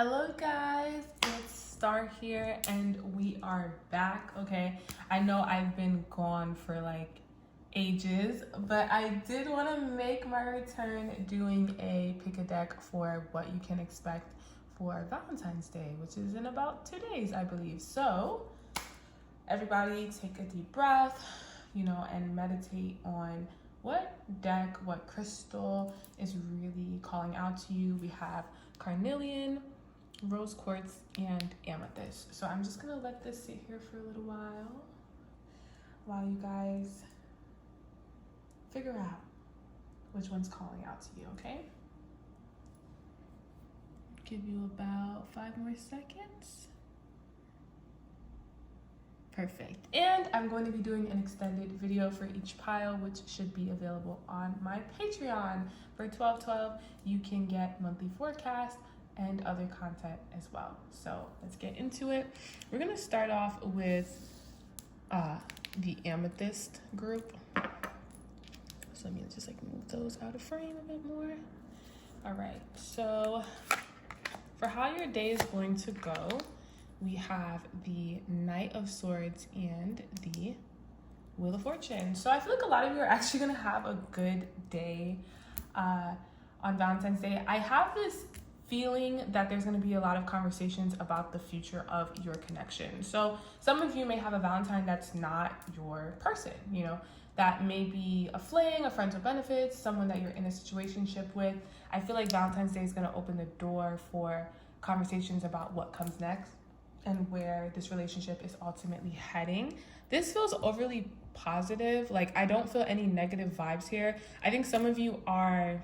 Hello guys, it's Star here and we are back. Okay, I know I've been gone for like ages, but I did want to make my return doing a pick a deck for what you can expect for Valentine's Day, which is in about 2 days, I believe. So everybody take a deep breath, and meditate on what deck, what crystal is really calling out to you. We have carnelian, rose quartz, and amethyst. So I'm just gonna let this sit here for a little while you guys figure out which one's calling out to you, okay? Give you about 5 more seconds. Perfect. And I'm going to be doing an extended video for each pile, which should be available on my Patreon. For $12.12, you can get monthly forecast and other content as well. So let's get into it. We're gonna start off with the amethyst group. So let me just move those out of frame a bit more. All right, so for how your day is going to go, we have the Knight of Swords and the Wheel of Fortune. So I feel like a lot of you are actually gonna have a good day on Valentine's Day. I have this feeling that there's going to be a lot of conversations about the future of your connection. So some of you may have a Valentine that's not your person, that may be a fling, a friends with benefits, someone that you're in a situationship with. I feel like Valentine's Day is going to open the door for conversations about what comes next and where this relationship is ultimately heading. This feels overly positive. I don't feel any negative vibes here. I think some of you are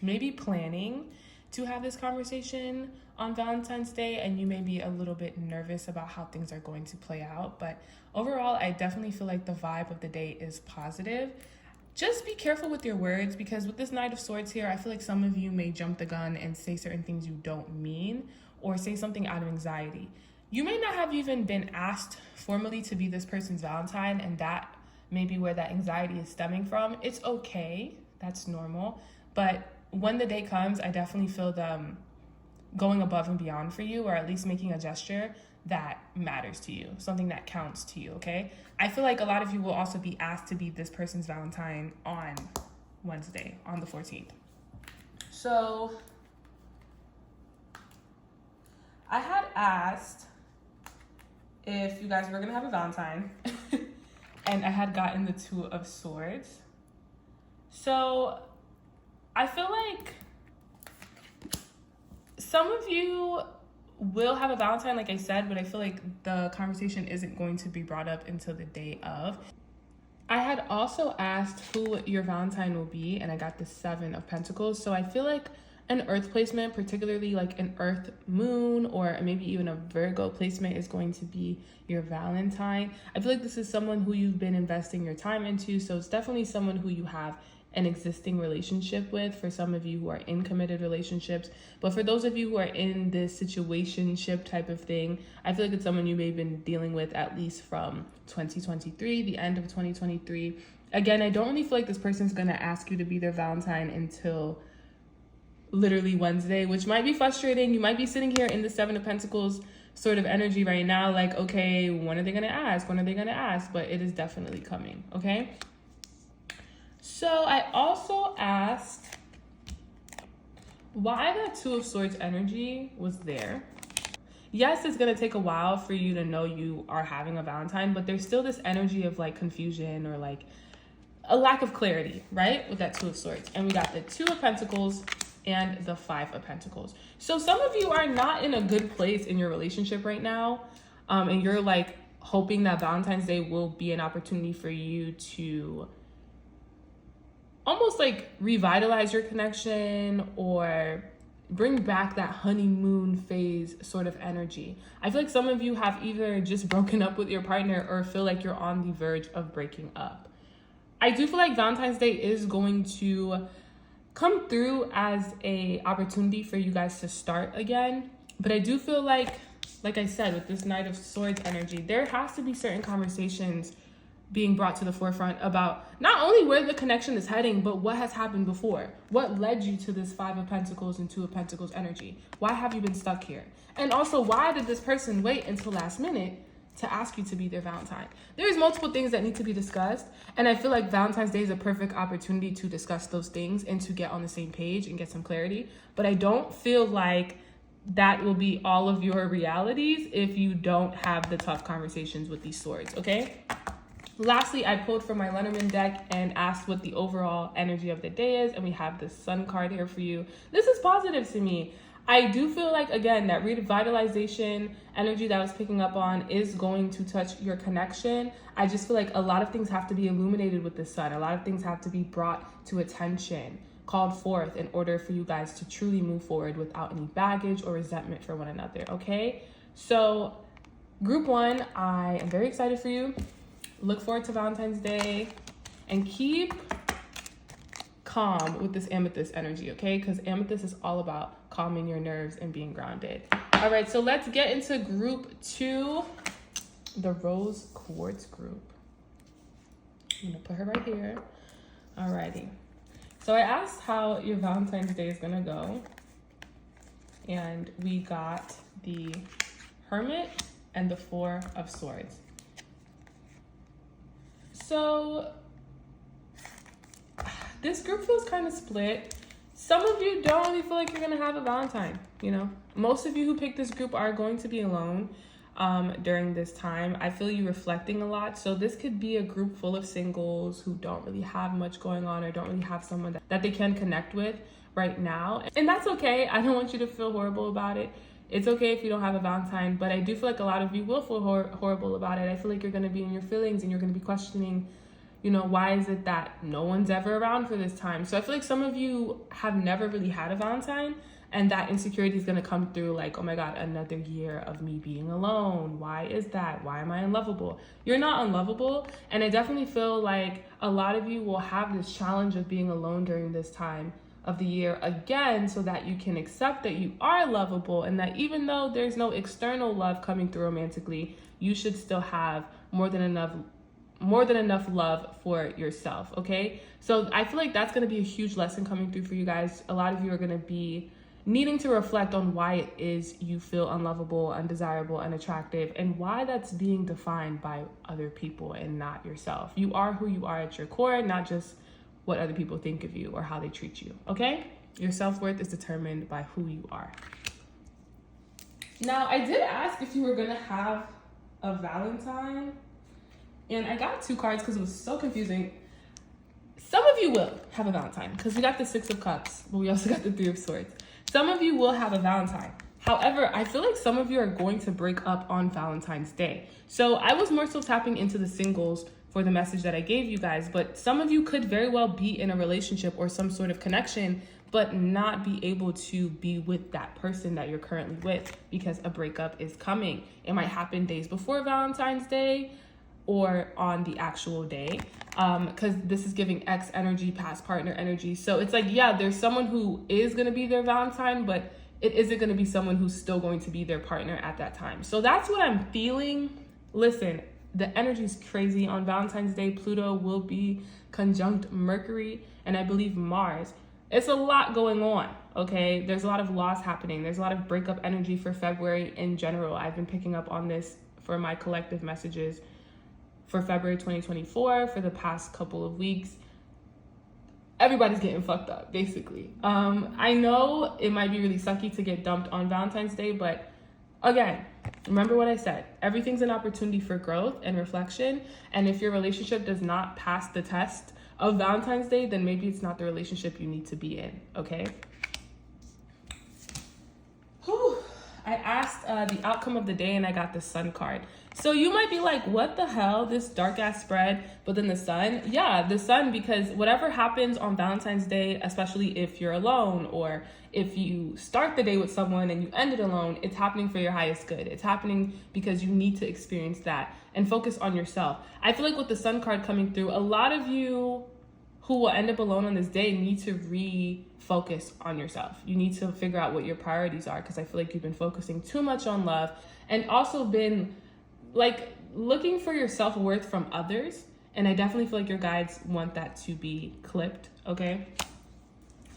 maybe planning to have this conversation on Valentine's Day, and you may be a little bit nervous about how things are going to play out. But overall, I definitely feel like the vibe of the day is positive. Just be careful with your words, because with this Knight of Swords here, I feel like some of you may jump the gun and say certain things you don't mean, or say something out of anxiety. You may not have even been asked formally to be this person's Valentine, and that may be where that anxiety is stemming from. It's okay, that's normal, but when the day comes, I definitely feel them going above and beyond for you, or at least making a gesture that matters to you, something that counts to you, okay? I feel like a lot of you will also be asked to be this person's Valentine on Wednesday, on the 14th. So I had asked if you guys were gonna have a Valentine, and I had gotten the Two of Swords. So I feel like some of you will have a Valentine, like I said, but I feel like the conversation isn't going to be brought up until the day of. I had also asked who your Valentine will be, and I got the 7 of Pentacles. So I feel like an earth placement, particularly like an earth moon or maybe even a Virgo placement, is going to be your Valentine. I feel like this is someone who you've been investing your time into. So it's definitely someone who you have an existing relationship with, for some of you who are in committed relationships. But for those of you who are in this situationship type of thing, I feel like it's someone you may have been dealing with at least from 2023, the end of 2023. Again, I don't really feel like this person's gonna ask you to be their Valentine until literally Wednesday, which might be frustrating. You might be sitting here in the 7 of Pentacles sort of energy right now, like, okay, when are they gonna ask? When are they gonna ask? But it is definitely coming, okay? So I also asked why that 2 of Swords energy was there. Yes, it's going to take a while for you to know you are having a Valentine, but there's still this energy of confusion or a lack of clarity, right? With that 2 of Swords. And we got the 2 of Pentacles and the 5 of Pentacles. So some of you are not in a good place in your relationship right now. And you're hoping that Valentine's Day will be an opportunity for you to almost revitalize your connection or bring back that honeymoon phase sort of energy. I feel like some of you have either just broken up with your partner or feel like you're on the verge of breaking up. I do feel like Valentine's Day is going to come through as a opportunity for you guys to start again. But I do feel like I said, with this Knight of Swords energy, there has to be certain conversations being brought to the forefront about not only where the connection is heading, but what has happened before. What led you to this 5 of Pentacles and 2 of Pentacles energy? Why have you been stuck here? And also, why did this person wait until last minute to ask you to be their Valentine? There's multiple things that need to be discussed. And I feel like Valentine's Day is a perfect opportunity to discuss those things and to get on the same page and get some clarity. But I don't feel like that will be all of your realities if you don't have the tough conversations with these swords, okay? Lastly, I pulled from my Lenormand deck and asked what the overall energy of the day is, and we have the Sun card here for you. This is positive to me. I do feel like, again, that revitalization energy that I was picking up on is going to touch your connection. I just feel like a lot of things have to be illuminated with the Sun. A lot of things have to be brought to attention, called forth, in order for you guys to truly move forward without any baggage or resentment for one another, okay? So, group 1, I am very excited for you. Look forward to Valentine's Day and keep calm with this amethyst energy, okay? Because amethyst is all about calming your nerves and being grounded. All right, so let's get into group 2, the rose quartz group. I'm gonna put her right here. Alrighty. So I asked how your Valentine's Day is gonna go, and we got the Hermit and the 4 of Swords. So this group feels kind of split. Some of you don't really feel like you're gonna have a Valentine, you know? Most of you who picked this group are going to be alone during this time. I feel you reflecting a lot. So this could be a group full of singles who don't really have much going on or don't really have someone that they can connect with right now. And that's okay. I don't want you to feel horrible about it. It's okay if you don't have a Valentine, but I do feel like a lot of you will feel horrible about it. I feel like you're going to be in your feelings and you're going to be questioning, you know, why is it that no one's ever around for this time? So I feel like some of you have never really had a Valentine, and that insecurity is going to come through like, oh my God, another year of me being alone. Why is that? Why am I unlovable? You're not unlovable. And I definitely feel like a lot of you will have this challenge of being alone during this time of the year again, so that you can accept that you are lovable, and that even though there's no external love coming through romantically, you should still have more than enough love for yourself, okay? So I feel like that's going to be a huge lesson coming through for you guys. A lot of you are going to be needing to reflect on why it is you feel unlovable, undesirable, unattractive, and why that's being defined by other people and not yourself. You are who you are at your core, not just what other people think of you or how they treat you, okay? Your self-worth is determined by who you are. Now, I did ask if you were gonna have a Valentine, and I got 2 cards because it was so confusing. Some of you will have a Valentine because we got the 6 of Cups, but we also got the 3 of Swords. Some of you will have a Valentine. However, I feel like some of you are going to break up on Valentine's Day. So I was more so tapping into the singles for the message that I gave you guys, but some of you could very well be in a relationship or some sort of connection, but not be able to be with that person that you're currently with because a breakup is coming. It might happen days before Valentine's Day or on the actual day, because this is giving ex energy, past partner energy. So it's like, yeah, there's someone who is gonna be their Valentine, but it isn't gonna be someone who's still going to be their partner at that time. So that's what I'm feeling. Listen, the energy is crazy on Valentine's Day. Pluto will be conjunct Mercury and I believe Mars. It's a lot going on, okay? There's a lot of loss happening. There's a lot of breakup energy for February in general. I've been picking up on this for my collective messages for February 2024 for the past couple of weeks. Everybody's getting fucked up, basically. I know it might be really sucky to get dumped on Valentine's Day, but again, remember what I said. Everything's an opportunity for growth and reflection. And if your relationship does not pass the test of Valentine's Day, then maybe it's not the relationship you need to be in, okay? Whew. I asked the outcome of the day and I got the Sun card. So you might be like, what the hell, this dark ass spread, but then the Sun? Yeah, the Sun, because whatever happens on Valentine's Day, especially if you're alone or if you start the day with someone and you end it alone, it's happening for your highest good. It's happening because you need to experience that and focus on yourself. I feel like with the Sun card coming through, a lot of you who will end up alone on this day need to refocus on yourself. You need to figure out what your priorities are, because I feel like you've been focusing too much on love and also been like looking for your self-worth from others And I definitely feel like your guides want that to be clipped, okay?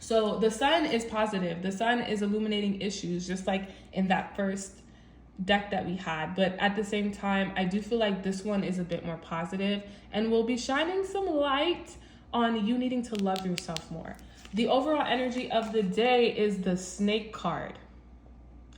So the sun is positive. The sun is illuminating issues, just like in that first deck that we had. But at the same time, I do feel like this one is a bit more positive and will be shining some light on you needing to love yourself more. The overall energy of the day is the snake card.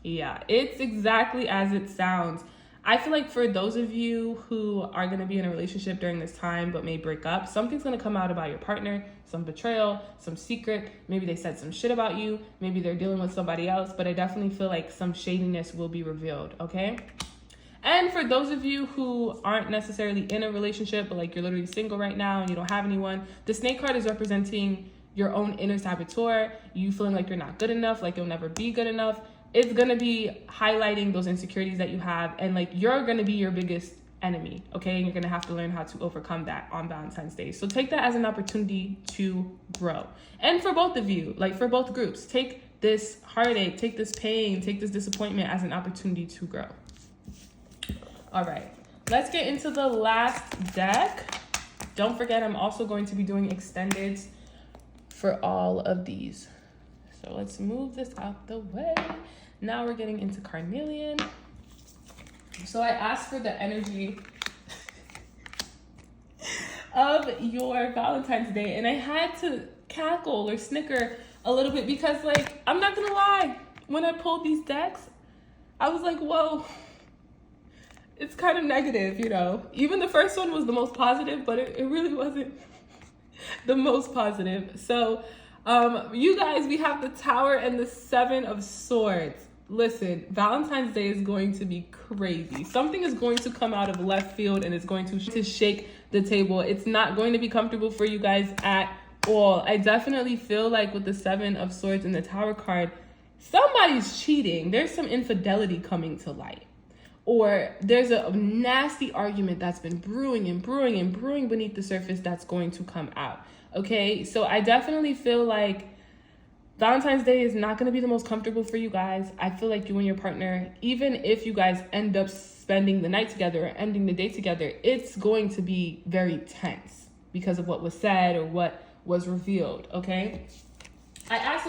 Yeah, it's exactly as it sounds. I feel like for those of you who are going to be in a relationship during this time but may break up, something's going to come out about your partner, some betrayal, some secret. Maybe they said some shit about you. Maybe they're dealing with somebody else, but I definitely feel like some shadiness will be revealed, okay? And for those of you who aren't necessarily in a relationship, but like you're literally single right now and you don't have anyone, the snake card is representing your own inner saboteur, you feeling like you're not good enough, like you'll never be good enough. It's going to be highlighting those insecurities that you have, and like you're going to be your biggest enemy, okay? And you're going to have to learn how to overcome that on Valentine's Day. So take that as an opportunity to grow. And for both of you, like for both groups, take this heartache, take this pain, take this disappointment as an opportunity to grow. All right, let's get into the last deck. Don't forget, I'm also going to be doing extendeds for all of these. So let's move this out the way. Now we're getting into Carnelian. So I asked for the energy of your Valentine's Day, and I had to cackle or snicker a little bit because, like, I'm not gonna lie, when I pulled these decks, I was like, whoa, it's kind of negative, you know? Even the first one was the most positive, but it really wasn't the most positive. So you guys, we have the Tower and the Seven of Swords. Listen, Valentine's Day is going to be crazy. Something is going to come out of left field and it's going to shake the table. It's not going to be comfortable for you guys at all. I definitely feel like with the Seven of Swords and the Tower card, somebody's cheating. There's some infidelity coming to light. Or there's a nasty argument that's been brewing and brewing and brewing beneath the surface that's going to come out. Okay, so I definitely feel like Valentine's Day is not going to be the most comfortable for you guys. I feel like you and your partner, even if you guys end up spending the night together or ending the day together, it's going to be very tense because of what was said or what was revealed, okay? I asked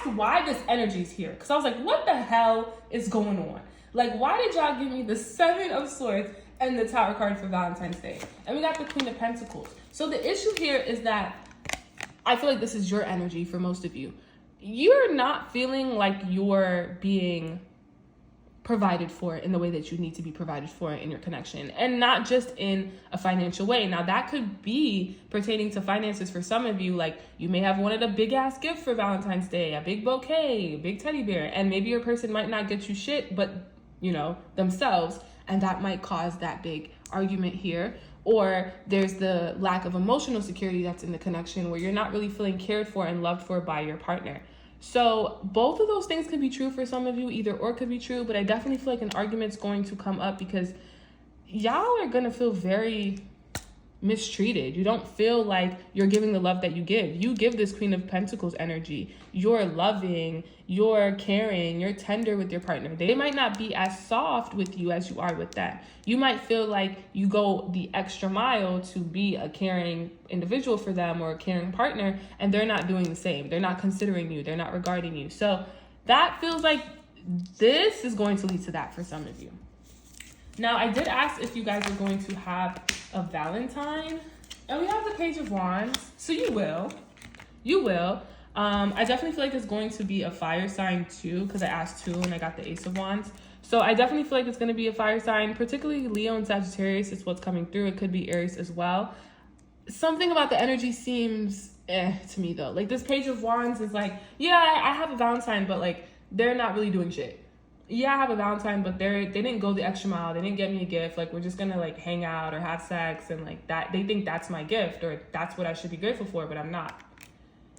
why this energy is here, because I was like, what the hell is going on? Like, why did y'all give me the Seven of Swords and the Tower card for Valentine's Day? And we got the Queen of Pentacles. So the issue here is that I feel like this is your energy for most of you. You're not feeling like you're being provided for in the way that you need to be provided for in your connection, and not just in a financial way. Now that could be pertaining to finances for some of you. Like you may have wanted a big ass gift for Valentine's Day, a big bouquet, a big teddy bear, and maybe your person might not get you shit, but you know, themselves, and that might cause that big argument here. Or there's the lack of emotional security that's in the connection where you're not really feeling cared for and loved for by your partner. So both of those things could be true for some of you, either or could be true, but I definitely feel like an argument's going to come up because y'all are going to feel very mistreated. You don't feel like you're giving the love that you give. You give this Queen of Pentacles energy. You're loving, you're caring, you're tender with your partner. They might not be as soft with you as you are with that. You might feel like you go the extra mile to be a caring individual for them or a caring partner, and they're not doing the same. They're not considering you. They're not regarding you. So that feels like this is going to lead to that for some of you. Now, I did ask if you guys are going to have a Valentine, and we have the Page of Wands, so you will. I definitely feel like it's going to be a fire sign too, because I asked two and I got the Ace of Wands. So I definitely feel like it's going to be a fire sign, particularly Leo and Sagittarius is what's coming through. It could be Aries as well. Something about the energy seems to me though. Like this Page of Wands is like, yeah, I have a Valentine, but like they're not really doing shit. Yeah, I have a Valentine, but they didn't go the extra mile. They didn't get me a gift. Like, we're just gonna like hang out or have sex, and like that, they think that's my gift or that's what I should be grateful for, but I'm not.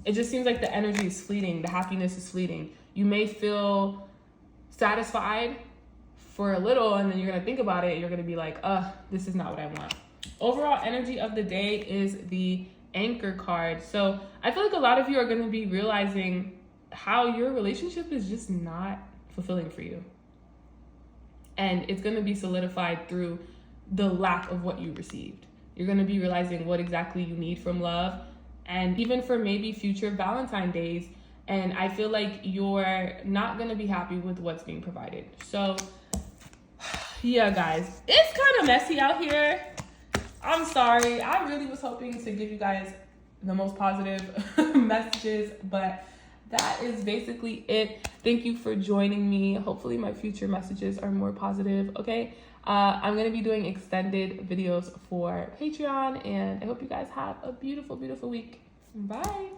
It just seems like the energy is fleeting. The happiness is fleeting. You may feel satisfied for a little, and then you're gonna think about it and you're gonna be like, this is not what I want. Overall energy of the day is the Anchor card. So I feel like a lot of you are gonna be realizing how your relationship is just not fulfilling for you. And it's going to be solidified through the lack of what you received. You're going to be realizing what exactly you need from love, and even for maybe future Valentine days. And I feel like you're not going to be happy with what's being provided. So yeah, guys, it's kind of messy out here. I'm sorry. I really was hoping to give you guys the most positive messages, but that is basically it. Thank you for joining me. Hopefully my future messages are more positive, okay? I'm going to be doing extended videos for Patreon, and I hope you guys have a beautiful, beautiful week. Bye.